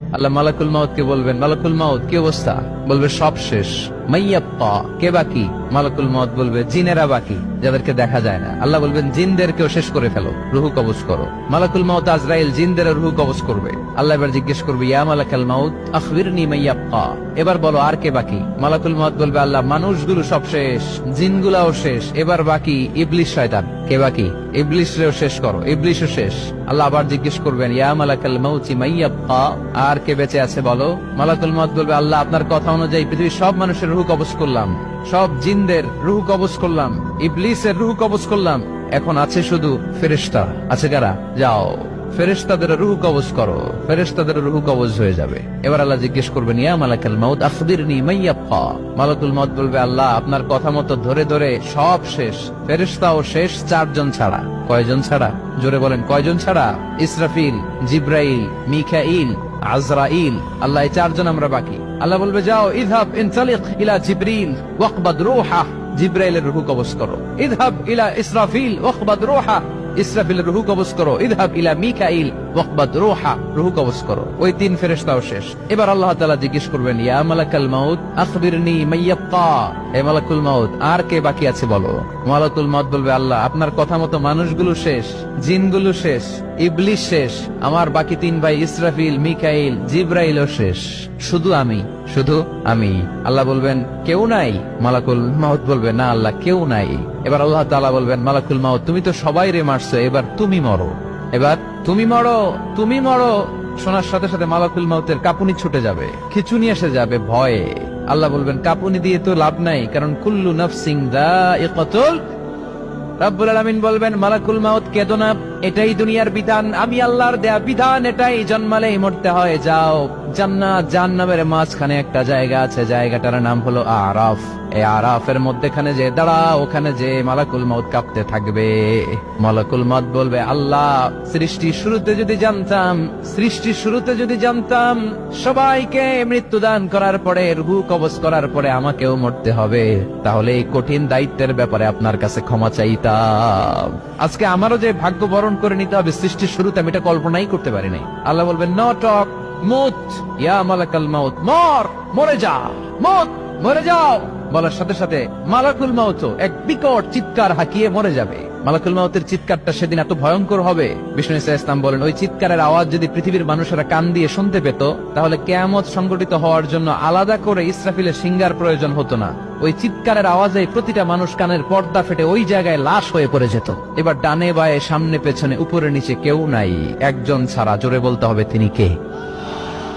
আল্লাহ মালাকুল মাউত কে বলবেন, মালাকুল মাউত কি অবস্থা? বলবে সব শেষ। মাইয়াপ্পা, কে বাকি? মালাকুল মাউত বলবে জিনেরা বাকি, যাদেরকে দেখা যায় না। আল্লাহ বলবেন জিনদেরকেও শেষ করে ফেলো, রুহু কবজ করো। মালাকুল মাউত আজরাইল জিনদের রুহু কবজ করবে। আল্লাহ এবার জিজ্ঞেস করবে, ইয়া মালাকাল মাউত আখবিরনি মাইয়াপ্পা, এবার বলো আর কে বাকি? মালাকুল মাউত বলবে, আল্লাহ মানুষগুলো সব শেষ, জিনগুলাও শেষ, এবার বাকি ইবলিস শয়তান। কে বাকি? ইবলিসরেও শেষ করো, ইবলিসও শেষ। আল্লাহ আবার জিজ্ঞেস করবেন, ইয়া মালাকাল মাউতি মাইয়াপ্পা, আর কে বেঁচে আছে বলো? মালাকুল মাউত বলবে, আল্লাহ আপনার কথা অনুযায়ী পৃথিবীর সব মানুষের রুহু কবজ করলাম, সব জিনদের রুহু কবজ করলাম, ইবলিসের রুহু কবজ করলাম, এখন আছে শুধু ফেরেশতা। আছে কারা? যাও ফেরেশতাদের রুহু কবজ করো। ফেরেশতাদের রুহু কবজ হয়ে যাবে। এবার আল্লাহ জিজ্ঞেস করবেন, ইয়া মালাকাল মাউত আখবিরনি মাইয়াপ্পা। মালাকুল মাউত বলবে, আল্লাহ আপনার কথা মতো ধরে ধরে সব শেষ, ফেরেশতাও শেষ, 4 জন ছাড়া। কয়জন ছাড়া? জোরে বলেন, কয়জন ছাড়া? ইসরাফিল, জিব্রাইল, মিকাইল, আজরাইল। আল্লাহ এই 4 জন আমরা বাকি। আল্লাহ বলবে, যাও ইযহাব ইনতালিক ইলা জিবরিল ওয়াকবাদ রূহা, জিব্রাইলের রুহু কবজ করো। ইযহাব ইলা ইসরাফিল ওয়াকবাদ রূহা, ইসরাফিলের রুহু কবজ করো। ইযহাব ইলা মিকাইল ওয়াকবাদ রূহা, রুহু কবজ করো। ওই 3 ফেরেশতাও শেষ। এবার আল্লাহ তাআলা জিজ্ঞেস করবেন, ইয়া মালাকাল মাউত আখবিরনি মাইয়াব্কা, হে মালাকুল মাউত আর কে বাকি আছে বলো? মালাকুল মাউত বলবে, আল্লাহ আপনার কথা মতো মানুষগুলো শেষ, জিনগুলো শেষ, ইবলিস শেষ, আমার বাকি 3 ভাই ইসরাফিল, মিকাইল, জিব্রাইলও শেষ, শুধু আমি, শুধু আমি। আল্লাহ বলবেন, কেউ নাই? মালাকুল মাউত বলবে, না আল্লাহ কেউ নাই। এবার আল্লাহ তাআলা বলবেন, মালাকুল মাউত তুমি তো সবাই রে মারছো, এবার তুমি মরো, এবার তুমি মরো, তুমি মরো। শোনার সাথে সাথে মালাকুল মাউতের কাঁপুনি ছুটে যাবে, খিঁচুনি এসে যাবে ভয়ে। আল্লাহ বলবেন, কাঁপুনি দিয়ে তো লাভ নাই, কারণ কুল্লু নাফসিন যায়িকাতুল। রব্বুল আলামিন বলবেন, মালাকুল মাউত কেঁদো না, এটাই দুনিয়ার বিধান, আমি আল্লাহর দেয়া বিধান, এটাই, জন্মালেই মরতে হয়। যাও, জান্নাত জাহান্নামের মাঝখানে একটা জায়গা আছে, জায়গাটার নাম হলো আরাফ। এই আরাফের মধ্যখানে যে দাঁড়াও, ওখানে যে মালাকুল মাউত কাঁপতে থাকবে। মালাকুল মাউত বলবে, আল্লাহ সৃষ্টির শুরুতে যদি জানতাম, সৃষ্টির শুরুতে যদি জানতাম সবাইকে মৃত্যুদান করার পরে, রূহ কবজ করার পরে আমাকেও মরতে হবে, তাহলে এই কঠিন দায়িত্বের ব্যাপারে আপনার কাছে ক্ষমা চাইতাম। আজকে আমারও যে ভাগ্য বরণ করে নিতে হবে সৃষ্টির শুরুতে, আমি এটা কল্পনাই করতে পারি নাই। আল্লাহ বলবেন, নো টক, মুত ইয়া মালাকাল মাউত, মর, মরে যা, মুত, মরে যাও। বলার সাথে সাথে মালাকুল মাউত এক বিকট চিৎকার হাঁকিয়ে মরে যাবে। মালাকুল মাউতের চিৎকারটা সেদিন এত ভয়ঙ্কর হবে, বিষ্ণু ইসা ইসলাম বলেন, ওই চিৎকারের আওয়াজ যদি পৃথিবীর মানুষেরা কান দিয়ে শুনতে পেত, তাহলে কিয়ামত সংগঠিত হওয়ার জন্য আলাদা করে ইসরাফিলের সিঙ্গার প্রয়োজন হতো না। ওই চিৎকারের আওয়াজে প্রতিটা মানুষ কানের পর্দা ফেটে ওই জায়গায় লাশ হয়ে পড়ে যেত। এবার ডানে বায়ে সামনে পেছনে উপরে নিচে কেউ নাই, একজন ছাড়া। জোরে বলতে হবে, তিনি কে?